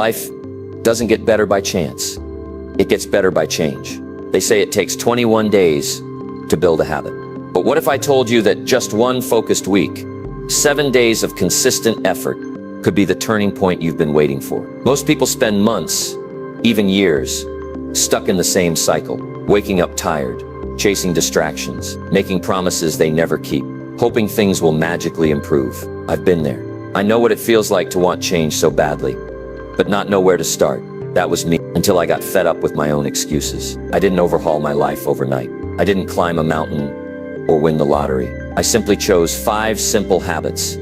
Life doesn't get better by chance. It gets better by change. They say it takes 21 days to build a habit. But what if I told you that just one focused week, 7 days of consistent effort, could be the turning point you've been waiting for? Most people spend months, even years, stuck in the same cycle, waking up tired, chasing distractions, making promises they never keep, hoping things will magically improve. I've been there. I know what it feels like to want change so badly, but not know where to start. That was me until I got fed up with my own excuses. I didn't overhaul my life overnight. I didn't climb a mountain or win the lottery. I simply chose 5 simple habits,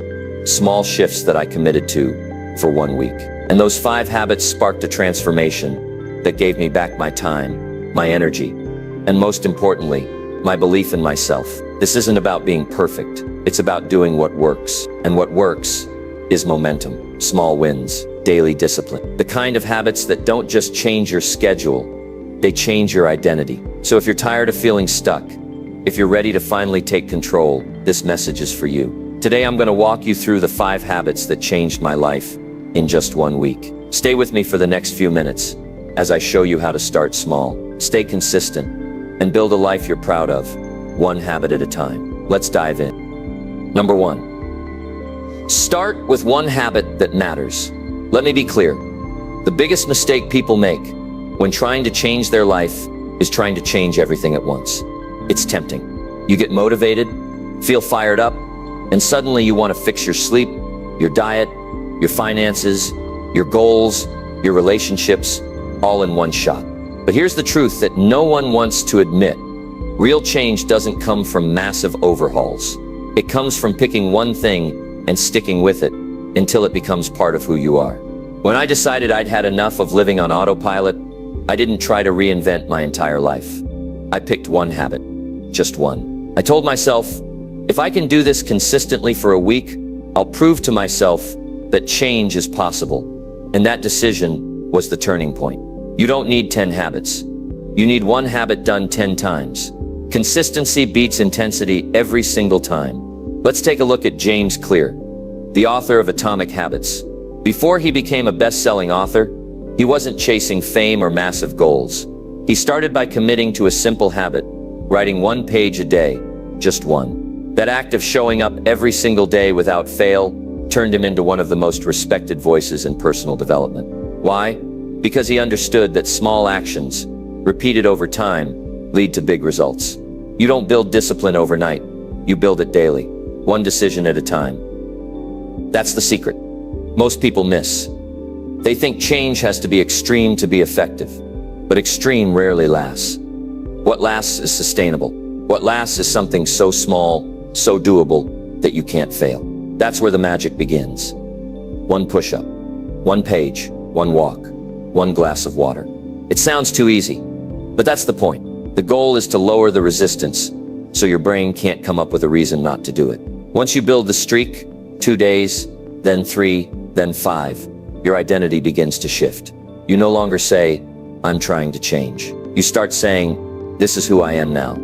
small shifts that I committed to for 1 week. And those 5 habits sparked a transformation that gave me back my time, my energy, and most importantly, my belief in myself. This isn't about being perfect. It's about doing what works. And what works is momentum, small wins, daily discipline. The kind of habits that don't just change your schedule, they change your identity. So if you're tired of feeling stuck, if you're ready to finally take control, this message is for you. Today I'm going to walk you through the 5 habits that changed my life in just 1 week. Stay with me for the next few minutes as I show you how to start small, stay consistent, and build a life you're proud of, one habit at a time. Let's dive in. Number 1. Start with one habit that matters. Let me be clear. The biggest mistake people make when trying to change their life is trying to change everything at once. It's tempting. You get motivated, feel fired up, and suddenly you want to fix your sleep, your diet, your finances, your goals, your relationships, all in one shot. But here's the truth that no one wants to admit. Real change doesn't come from massive overhauls. It comes from picking one thing and sticking with it until it becomes part of who you are. When I decided I'd had enough of living on autopilot, I didn't try to reinvent my entire life. I picked one habit, just one. I told myself, if I can do this consistently for a week, I'll prove to myself that change is possible. And that decision was the turning point. You don't need 10 habits. You need one habit done 10 times. Consistency beats intensity every single time. Let's take a look at James Clear, the author of Atomic Habits. Before he became a best-selling author, he wasn't chasing fame or massive goals. He started by committing to a simple habit, writing 1 page a day, just one. That act of showing up every single day without fail turned him into one of the most respected voices in personal development. Why? Because he understood that small actions, repeated over time, lead to big results. You don't build discipline overnight. You build it daily, one decision at a time. That's the secret most people miss. They think change has to be extreme to be effective, but extreme rarely lasts. What lasts is sustainable. What lasts is something so small, so doable, that you can't fail. That's where the magic begins. 1 push-up, 1 page, 1 walk, 1 glass of water. It sounds too easy, but that's the point. The goal is to lower the resistance, so your brain can't come up with a reason not to do it. Once you build the streak, 2 days, then 3, then 5, your identity begins to shift. You no longer say, I'm trying to change. You start saying, this is who I am now.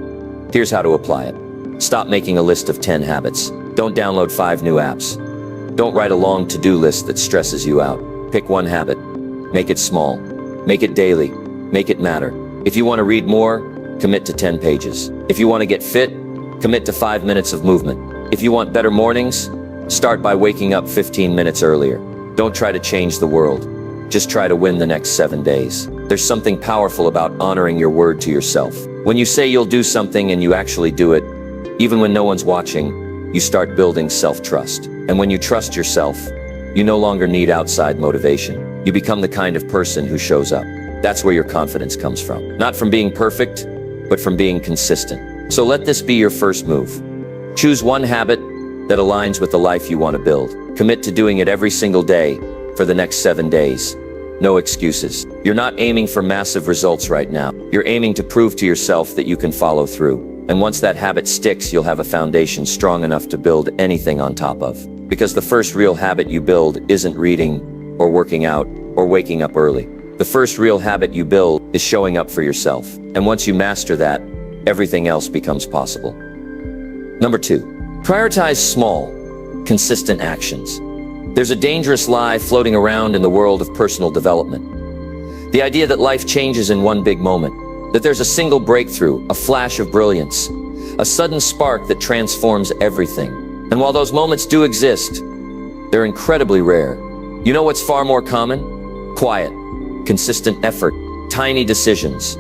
Here's how to apply it. Stop making a list of 10 habits. Don't download 5 new apps. Don't write a long to-do list that stresses you out. Pick one habit. Make it small. Make it daily. Make it matter. If you want to read more, commit to 10 pages. If you want to get fit, commit to 5 minutes of movement. If you want better mornings, start by waking up 15 minutes earlier. Don't try to change the world. Just try to win the next 7 days. There's something powerful about honoring your word to yourself. When you say you'll do something and you actually do it, even when no one's watching, you start building self-trust. And when you trust yourself, you no longer need outside motivation. You become the kind of person who shows up. That's where your confidence comes from. Not from being perfect, but from being consistent. So let this be your first move. Choose one habit that aligns with the life you want to build. Commit to doing it every single day for the next 7 days. No excuses. You're not aiming for massive results right now. You're aiming to prove to yourself that you can follow through. And once that habit sticks, you'll have a foundation strong enough to build anything on top of. Because the first real habit you build isn't reading, or working out, or waking up early. The first real habit you build is showing up for yourself. And once you master that, everything else becomes possible. Number 2, prioritize small, consistent actions. There's a dangerous lie floating around in the world of personal development. The idea that life changes in one big moment, that there's a single breakthrough, a flash of brilliance, a sudden spark that transforms everything. And while those moments do exist, they're incredibly rare. You know what's far more common? Quiet, consistent effort, tiny decisions,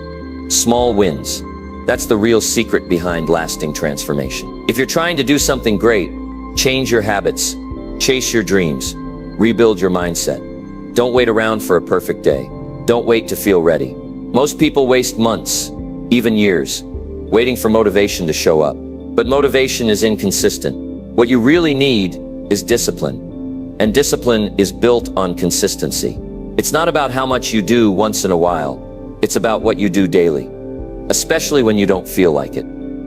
small wins. That's the real secret behind lasting transformation. If you're trying to do something great, change your habits, chase your dreams, rebuild your mindset. Don't wait around for a perfect day. Don't wait to feel ready. Most people waste months, even years, waiting for motivation to show up. But motivation is inconsistent. What you really need is discipline. And discipline is built on consistency. It's not about how much you do once in a while. It's about what you do daily, especially when you don't feel like it.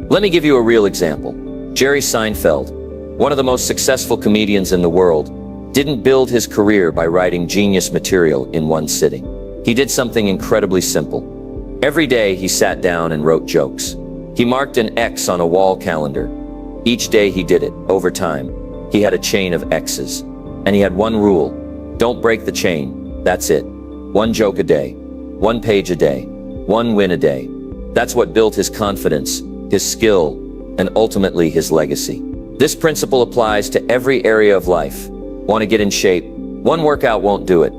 Let me give you a real example. Jerry Seinfeld, one of the most successful comedians in the world, didn't build his career by writing genius material in one sitting. He did something incredibly simple. Every day he sat down and wrote jokes. He marked an X on a wall calendar. Each day he did it. Over time, he had a chain of X's. And he had one rule: don't break the chain. That's it. One joke a day, one page a day, one win a day. That's what built his confidence, his skill, and ultimately his legacy. This principle applies to every area of life. Want to get in shape? One workout won't do it.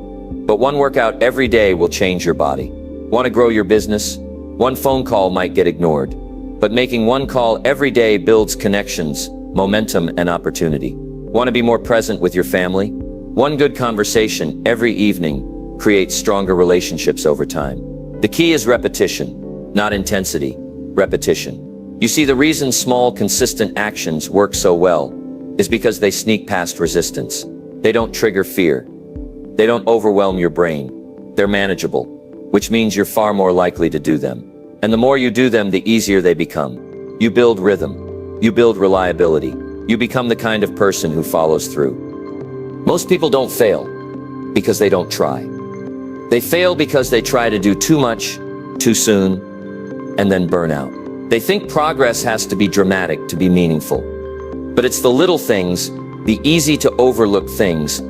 But one workout every day will change your body. Want to grow your business? One phone call might get ignored. But making one call every day builds connections, momentum, and opportunity. Want to be more present with your family? One good conversation every evening creates stronger relationships over time. The key is repetition, not intensity. Repetition. You see, the reason small, consistent actions work so well is because they sneak past resistance. They don't trigger fear. They don't overwhelm your brain. They're manageable, which means you're far more likely to do them. And the more you do them, the easier they become. You build rhythm. You build reliability. You become the kind of person who follows through. Most people don't fail because they don't try. They fail because they try to do too much, too soon, and then burn out. They think progress has to be dramatic to be meaningful. But it's the little things, the easy to overlook things,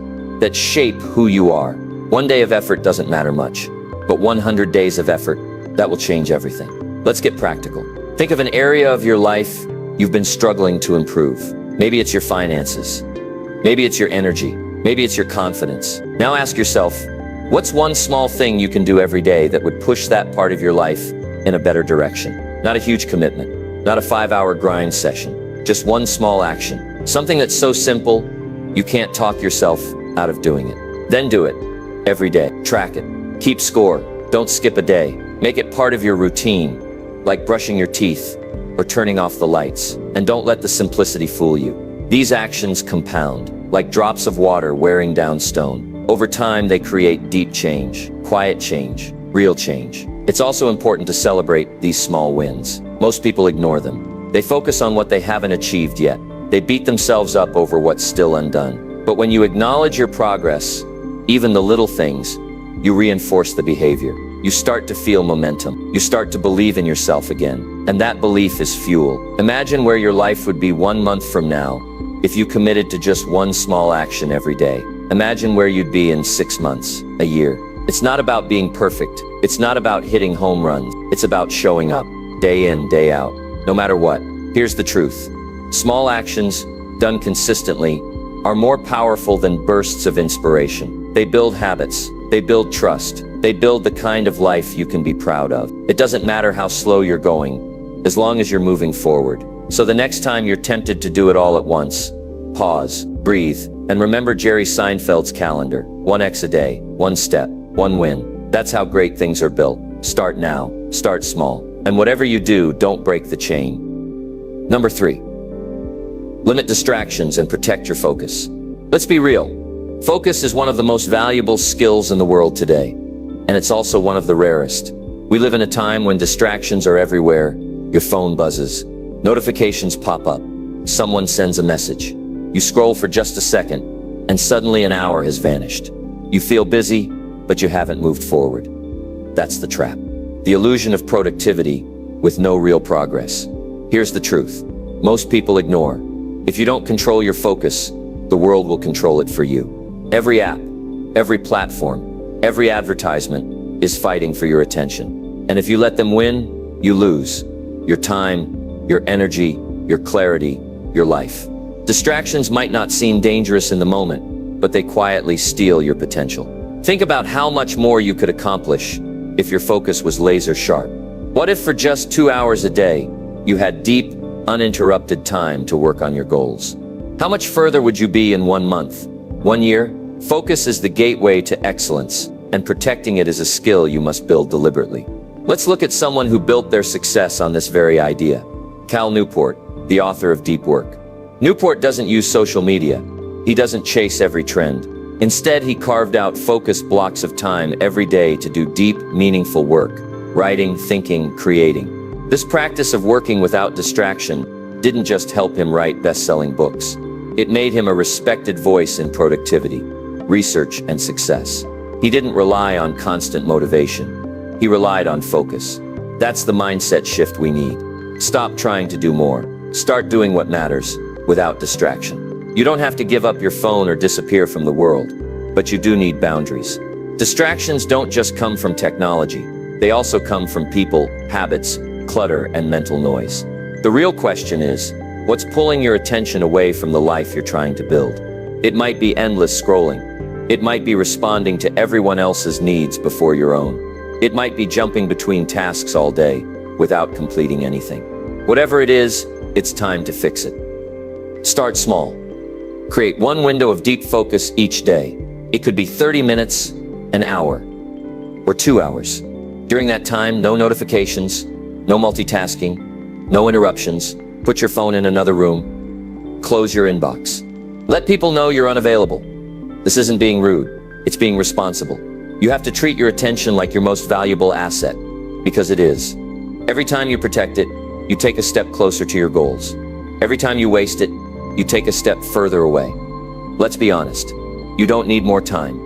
that shape who you are. One day of effort doesn't matter much, but 100 days of effort, that will change everything. Let's get practical. Think of an area of your life you've been struggling to improve. Maybe it's your finances. Maybe it's your energy. Maybe it's your confidence. Now ask yourself, what's one small thing you can do every day that would push that part of your life in a better direction? Not a huge commitment, not a 5-hour grind session, just one small action. Something that's so simple, you can't talk yourself out of doing it. Then do it every day. Track it. Keep score. Don't skip a day. Make it part of your routine, like brushing your teeth or turning off the lights. And don't let the simplicity fool you. These actions compound, like drops of water wearing down stone. Over time, they create deep change, quiet change, real change. It's also important to celebrate these small wins. Most people ignore them. They focus on what they haven't achieved yet. They beat themselves up over what's still undone. But when you acknowledge your progress, even the little things, you reinforce the behavior. You start to feel momentum. You start to believe in yourself again. And that belief is fuel. Imagine where your life would be 1 month from now if you committed to just one small action every day. Imagine where you'd be in 6 months, a year. It's not about being perfect. It's not about hitting home runs. It's about showing up, day in, day out, no matter what. Here's the truth. Small actions, done consistently, are more powerful than bursts of inspiration. They build habits. They build trust. They build the kind of life you can be proud of. It doesn't matter how slow you're going, as long as you're moving forward. So the next time you're tempted to do it all at once, pause, breathe, and remember Jerry Seinfeld's calendar. 1x a day, one step, one win. That's how great things are built. Start now. Start small. And whatever you do, don't break the chain. Number 3. Limit distractions and protect your focus. Let's be real. Focus is one of the most valuable skills in the world today, and it's also one of the rarest. We live in a time when distractions are everywhere. Your phone buzzes, notifications pop up, someone sends a message. You scroll for just a second, and suddenly an hour has vanished. You feel busy, but you haven't moved forward. That's the trap. The illusion of productivity with no real progress. Here's the truth. Most people ignore. If you don't control your focus, the world will control it for you. Every app, every platform, every advertisement is fighting for your attention. And if you let them win, you lose your time, your energy, your clarity, your life. Distractions might not seem dangerous in the moment, but they quietly steal your potential. Think about how much more you could accomplish if your focus was laser sharp. What if for just 2 hours a day, you had deep, uninterrupted time to work on your goals? How much further would you be in 1 month, 1 year? Focus is the gateway to excellence, and protecting it is a skill you must build deliberately. Let's look at someone who built their success on this very idea. Cal Newport, the author of Deep Work. Newport doesn't use social media. He doesn't chase every trend. Instead, he carved out focused blocks of time every day to do deep, meaningful work, writing, thinking, creating. This practice of working without distraction didn't just help him write best-selling books. It made him a respected voice in productivity, research, and success. He didn't rely on constant motivation. He relied on focus. That's the mindset shift we need. Stop trying to do more. Start doing what matters, without distraction. You don't have to give up your phone or disappear from the world, but you do need boundaries. Distractions don't just come from technology. They also come from people, habits, clutter, and mental noise. The real question is, what's pulling your attention away from the life you're trying to build? It might be endless scrolling. It might be responding to everyone else's needs before your own. It might be jumping between tasks all day without completing anything. Whatever it is, it's time to fix it. Start small. Create one window of deep focus each day. It could be 30 minutes, an hour, or 2 hours. During that time, no notifications, no multitasking, no interruptions. Put your phone in another room. Close your inbox. Let people know you're unavailable. This isn't being rude. It's being responsible. You have to treat your attention like your most valuable asset, because it is. Every time you protect it, you take a step closer to your goals. Every time you waste it, you take a step further away. Let's be honest. You don't need more time.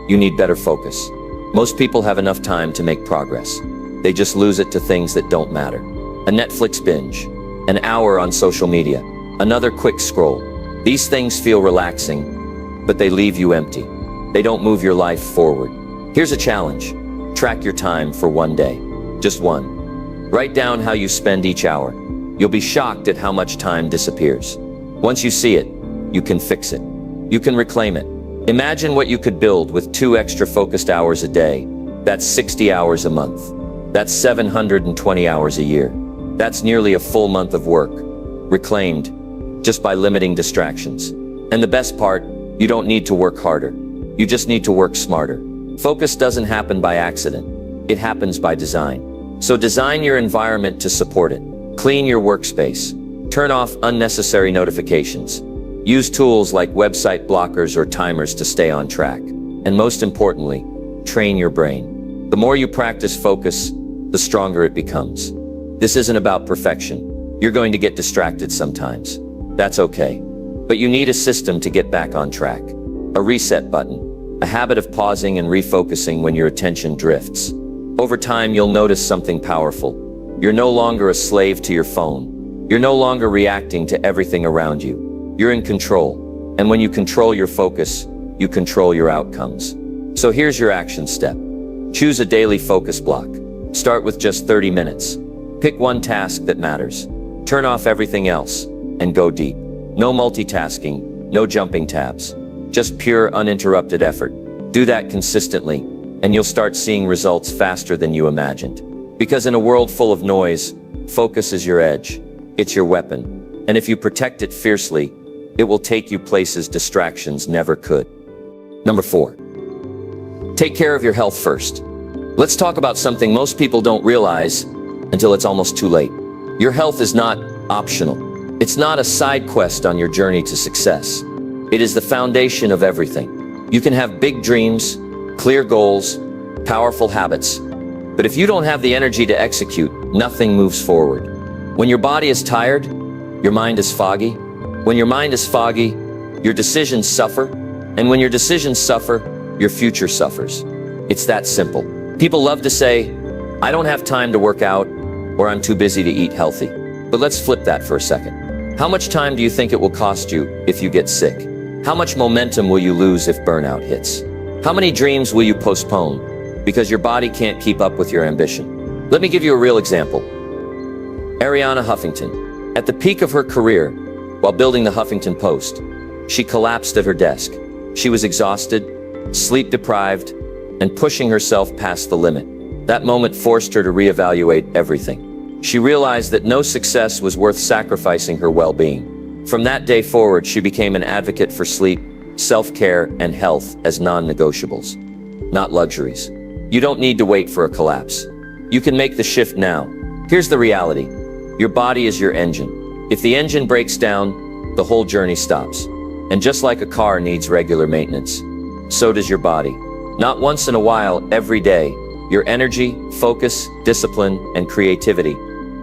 You need better focus. Most people have enough time to make progress. They just lose it to things that don't matter. A Netflix binge, an hour on social media, another quick scroll. These things feel relaxing, but they leave you empty. They don't move your life forward. Here's a challenge. Track your time for 1 day. Just one. Write down how you spend each hour. You'll be shocked at how much time disappears. Once you see it, you can fix it. You can reclaim it. Imagine what you could build with 2 extra focused hours a day. That's 60 hours a month. That's 720 hours a year. That's nearly a full month of work, reclaimed, just by limiting distractions. And the best part, you don't need to work harder. You just need to work smarter. Focus doesn't happen by accident. It happens by design. So design your environment to support it. Clean your workspace. Turn off unnecessary notifications. Use tools like website blockers or timers to stay on track. And most importantly, train your brain. The more you practice focus, the stronger it becomes. This isn't about perfection. You're going to get distracted sometimes. That's okay. But you need a system to get back on track. A reset button. A habit of pausing and refocusing when your attention drifts. Over time, you'll notice something powerful. You're no longer a slave to your phone. You're no longer reacting to everything around you. You're in control. And when you control your focus, you control your outcomes. So here's your action step. Choose a daily focus block. Start with just 30 minutes. Pick one task that matters. Turn off everything else and go deep. No multitasking, no jumping tabs. Just pure, uninterrupted effort. Do that consistently, and you'll start seeing results faster than you imagined. Because in a world full of noise, focus is your edge. It's your weapon. And if you protect it fiercely, it will take you places distractions never could. Number 4. Take care of your health first. Let's talk about something most people don't realize until it's almost too late. Your health is not optional. It's not a side quest on your journey to success. It is the foundation of everything. You can have big dreams, clear goals, powerful habits, but if you don't have the energy to execute, nothing moves forward. When your body is tired, your mind is foggy. When your mind is foggy, your decisions suffer. And when your decisions suffer, your future suffers. It's that simple. People love to say, I don't have time to work out, or I'm too busy to eat healthy. But let's flip that for a second. How much time do you think it will cost you if you get sick? How much momentum will you lose if burnout hits? How many dreams will you postpone because your body can't keep up with your ambition? Let me give you a real example. Arianna Huffington. At the peak of her career, while building the Huffington Post, she collapsed at her desk. She was exhausted, sleep-deprived, and pushing herself past the limit. That moment forced her to reevaluate everything. She realized that no success was worth sacrificing her well-being. From that day forward, she became an advocate for sleep, self-care, and health as non-negotiables, not luxuries. You don't need to wait for a collapse. You can make the shift now. Here's the reality. Your body is your engine. If the engine breaks down, the whole journey stops. And just like a car needs regular maintenance, so does your body. Not once in a while, every day. Your energy, focus, discipline, and creativity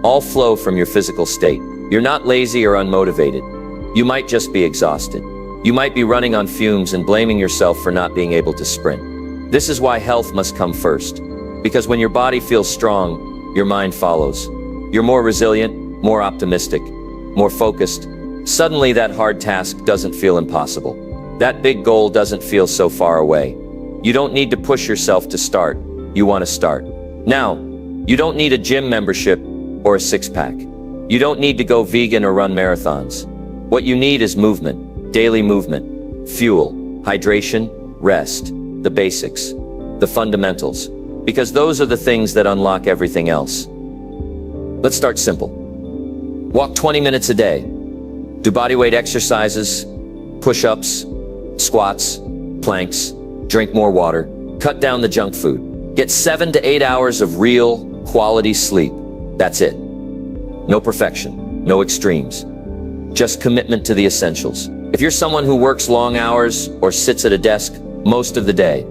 all flow from your physical state. You're not lazy or unmotivated. You might just be exhausted. You might be running on fumes and blaming yourself for not being able to sprint. This is why health must come first. Because when your body feels strong, your mind follows. You're more resilient, more optimistic, more focused. Suddenly that hard task doesn't feel impossible. That big goal doesn't feel so far away. You don't need to push yourself to start. You want to start. Now, you don't need a gym membership or a six-pack. You don't need to go vegan or run marathons. What you need is movement, daily movement, fuel, hydration, rest, the basics, the fundamentals, because those are the things that unlock everything else. Let's start simple. Walk 20 minutes a day. Do bodyweight exercises, push-ups, squats, planks, drink more water, cut down the junk food. Get 7 to 8 hours of real, quality sleep. That's it. No perfection, no extremes. Just commitment to the essentials. If you're someone who works long hours or sits at a desk most of the day,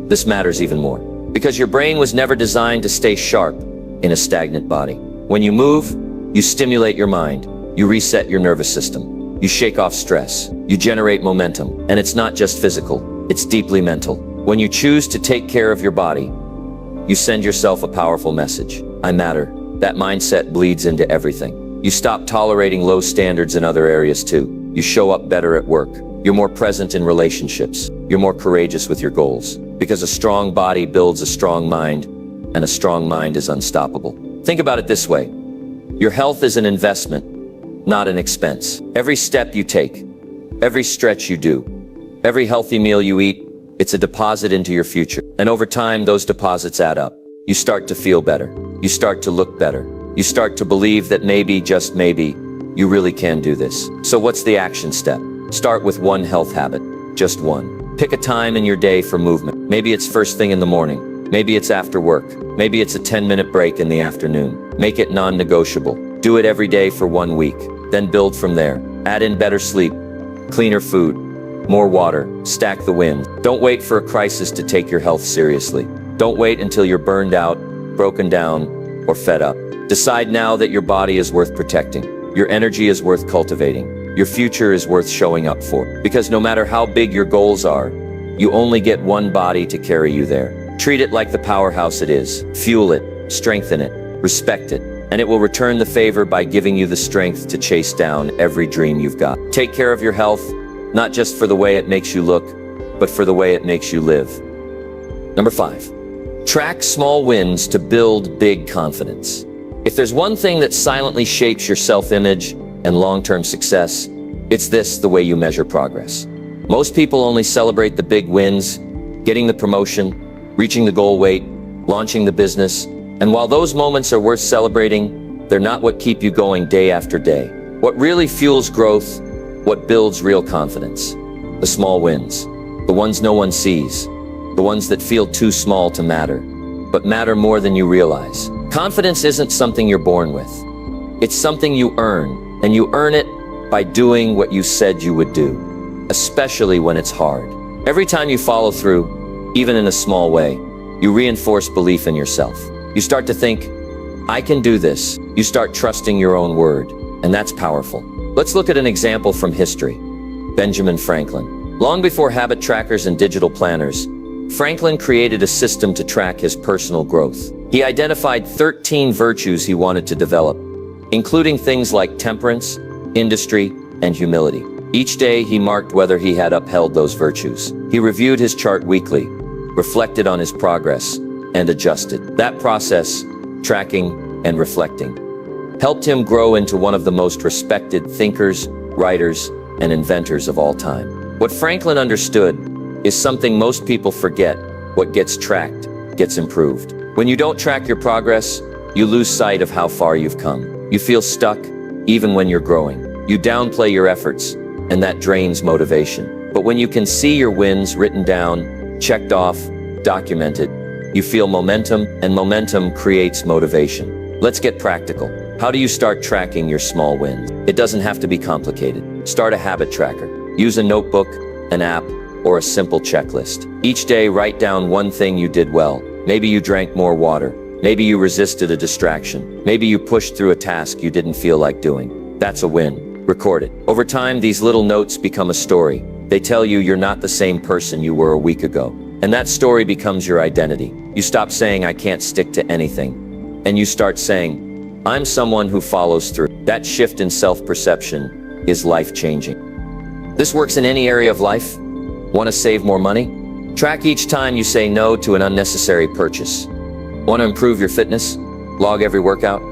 this matters even more. Because your brain was never designed to stay sharp in a stagnant body. When you move, you stimulate your mind. You reset your nervous system. You shake off stress. You generate momentum. And it's not just physical, it's deeply mental. When you choose to take care of your body, you send yourself a powerful message. I matter. That mindset bleeds into everything. You stop tolerating low standards in other areas too. You show up better at work. You're more present in relationships. You're more courageous with your goals. Because a strong body builds a strong mind, and a strong mind is unstoppable. Think about it this way. Your health is an investment, not an expense. Every step you take, every stretch you do, every healthy meal you eat, it's a deposit into your future. And over time, those deposits add up. You start to feel better. You start to look better. You start to believe that maybe, just maybe, you really can do this. So what's the action step? Start with one health habit, just one. Pick a time in your day for movement. Maybe it's first thing in the morning. Maybe it's after work. Maybe it's a 10-minute break in the afternoon. Make it non-negotiable. Do it every day for 1 week. Then build from there. Add in better sleep, cleaner food, more water, stack the wins. Don't wait for a crisis to take your health seriously. Don't wait until you're burned out, broken down, or fed up. Decide now that your body is worth protecting. Your energy is worth cultivating. Your future is worth showing up for. Because no matter how big your goals are, you only get one body to carry you there. Treat it like the powerhouse it is. Fuel it, strengthen it, respect it, and it will return the favor by giving you the strength to chase down every dream you've got. Take care of your health, not just for the way it makes you look, but for the way it makes you live. Number 5, track small wins to build big confidence. If there's one thing that silently shapes your self-image and long-term success, it's the way you measure progress. Most people only celebrate the big wins, getting the promotion, reaching the goal weight, launching the business, and while those moments are worth celebrating, they're not what keep you going day after day. What really fuels growth, what builds real confidence? The small wins, the ones no one sees, the ones that feel too small to matter, but matter more than you realize. Confidence isn't something you're born with. It's something you earn, and you earn it by doing what you said you would do, especially when it's hard. Every time you follow through, even in a small way, you reinforce belief in yourself. You start to think, I can do this. You start trusting your own word, and that's powerful. Let's look at an example from history. Benjamin Franklin. Long before habit trackers and digital planners, Franklin created a system to track his personal growth. He identified 13 virtues he wanted to develop, including things like temperance, industry, and humility. Each day he marked whether he had upheld those virtues. He reviewed his chart weekly, reflected on his progress, and adjusted. That process, tracking and reflecting, helped him grow into one of the most respected thinkers, writers, and inventors of all time. What Franklin understood is something most people forget: what gets tracked gets improved. When you don't track your progress, you lose sight of how far you've come. You feel stuck, even when you're growing. You downplay your efforts, and that drains motivation. But when you can see your wins written down, checked off, documented, you feel momentum, and momentum creates motivation. Let's get practical. How do you start tracking your small wins? It doesn't have to be complicated. Start a habit tracker. Use a notebook, an app, or a simple checklist. Each day, write down one thing you did well. Maybe you drank more water. Maybe you resisted a distraction. Maybe you pushed through a task you didn't feel like doing. That's a win. Record it. Over time, these little notes become a story. They tell you you're not the same person you were a week ago. And that story becomes your identity. You stop saying, "I can't stick to anything." And you start saying, "I'm someone who follows through." That shift in self-perception is life-changing. This works in any area of life. Want to save more money? Track each time you say no to an unnecessary purchase. Want to improve your fitness? Log every workout,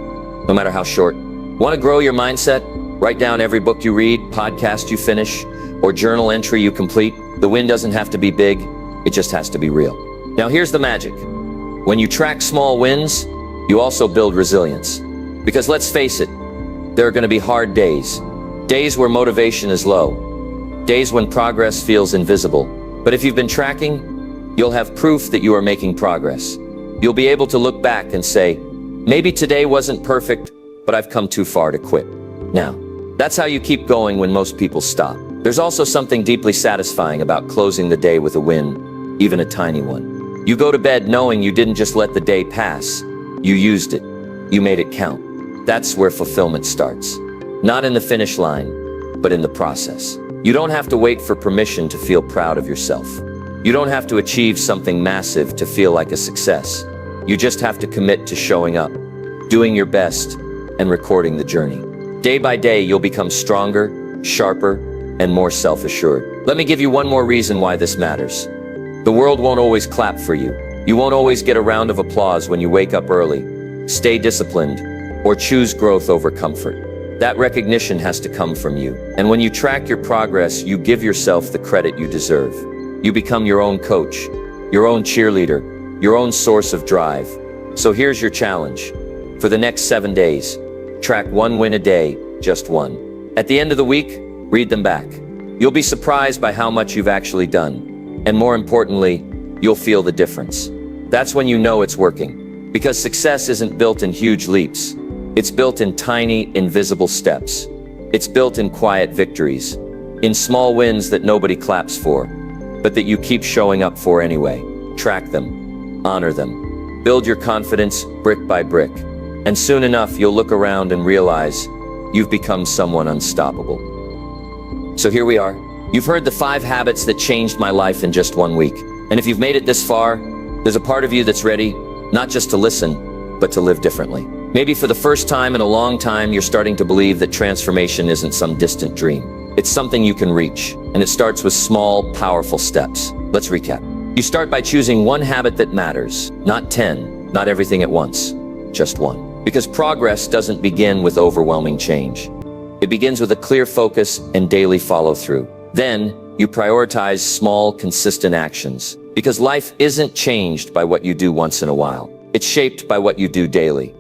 no matter how short. Want to grow your mindset? Write down every book you read, podcast you finish, or journal entry you complete. The win doesn't have to be big, it just has to be real. Now here's the magic. When you track small wins, you also build resilience. Because let's face it, there are going to be hard days. Days where motivation is low. Days when progress feels invisible. But if you've been tracking, you'll have proof that you are making progress. You'll be able to look back and say, maybe today wasn't perfect, but I've come too far to quit. Now, that's how you keep going when most people stop. There's also something deeply satisfying about closing the day with a win, even a tiny one. You go to bed knowing you didn't just let the day pass. You used it. You made it count. That's where fulfillment starts. Not in the finish line, but in the process. You don't have to wait for permission to feel proud of yourself. You don't have to achieve something massive to feel like a success. You just have to commit to showing up, doing your best, and recording the journey. Day by day, you'll become stronger, sharper, and more self-assured. Let me give you one more reason why this matters. The world won't always clap for you. You won't always get a round of applause when you wake up early, stay disciplined, or choose growth over comfort. That recognition has to come from you. And when you track your progress, you give yourself the credit you deserve. You become your own coach, your own cheerleader, your own source of drive. So here's your challenge. For the next 7 days, track one win a day, just one. At the end of the week, read them back. You'll be surprised by how much you've actually done. And more importantly, you'll feel the difference. That's when you know it's working. Because success isn't built in huge leaps. It's built in tiny, invisible steps. It's built in quiet victories, in small wins that nobody claps for, but that you keep showing up for anyway. Track them, honor them, build your confidence brick by brick. And soon enough, you'll look around and realize you've become someone unstoppable. So here we are. You've heard the 5 habits that changed my life in just 1 week. And if you've made it this far, there's a part of you that's ready, not just to listen, but to live differently. Maybe for the first time in a long time, you're starting to believe that transformation isn't some distant dream. It's something you can reach, and it starts with small, powerful steps. Let's recap. You start by choosing one habit that matters, not 10, not everything at once, just one. Because progress doesn't begin with overwhelming change. It begins with a clear focus and daily follow-through. Then, you prioritize small, consistent actions. Because life isn't changed by what you do once in a while. It's shaped by what you do daily.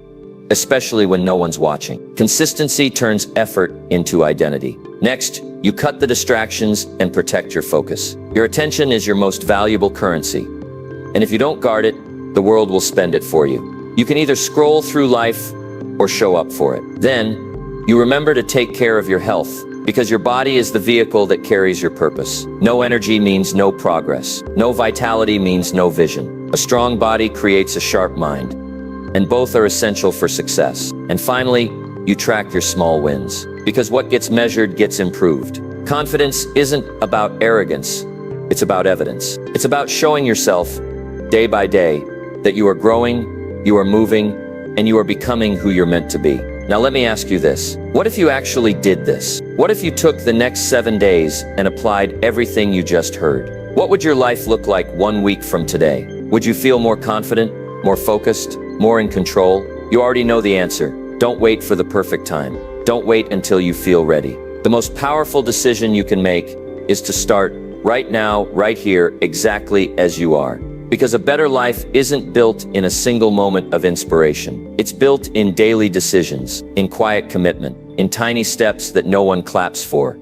Especially when no one's watching. Consistency turns effort into identity. Next, you cut the distractions and protect your focus. Your attention is your most valuable currency. And if you don't guard it, the world will spend it for you. You can either scroll through life or show up for it. Then, you remember to take care of your health, because your body is the vehicle that carries your purpose. No energy means no progress. No vitality means no vision. A strong body creates a sharp mind. And both are essential for success. And finally, you track your small wins. Because what gets measured gets improved. Confidence isn't about arrogance, it's about evidence. It's about showing yourself, day by day, that you are growing, you are moving, and you are becoming who you're meant to be. Now let me ask you this. What if you actually did this? What if you took the next 7 days and applied everything you just heard? What would your life look like 1 week from today? Would you feel more confident, more focused, more in control? You already know the answer. Don't wait for the perfect time. Don't wait until you feel ready. The most powerful decision you can make is to start right now, right here, exactly as you are. Because a better life isn't built in a single moment of inspiration. It's built in daily decisions, in quiet commitment, in tiny steps that no one claps for.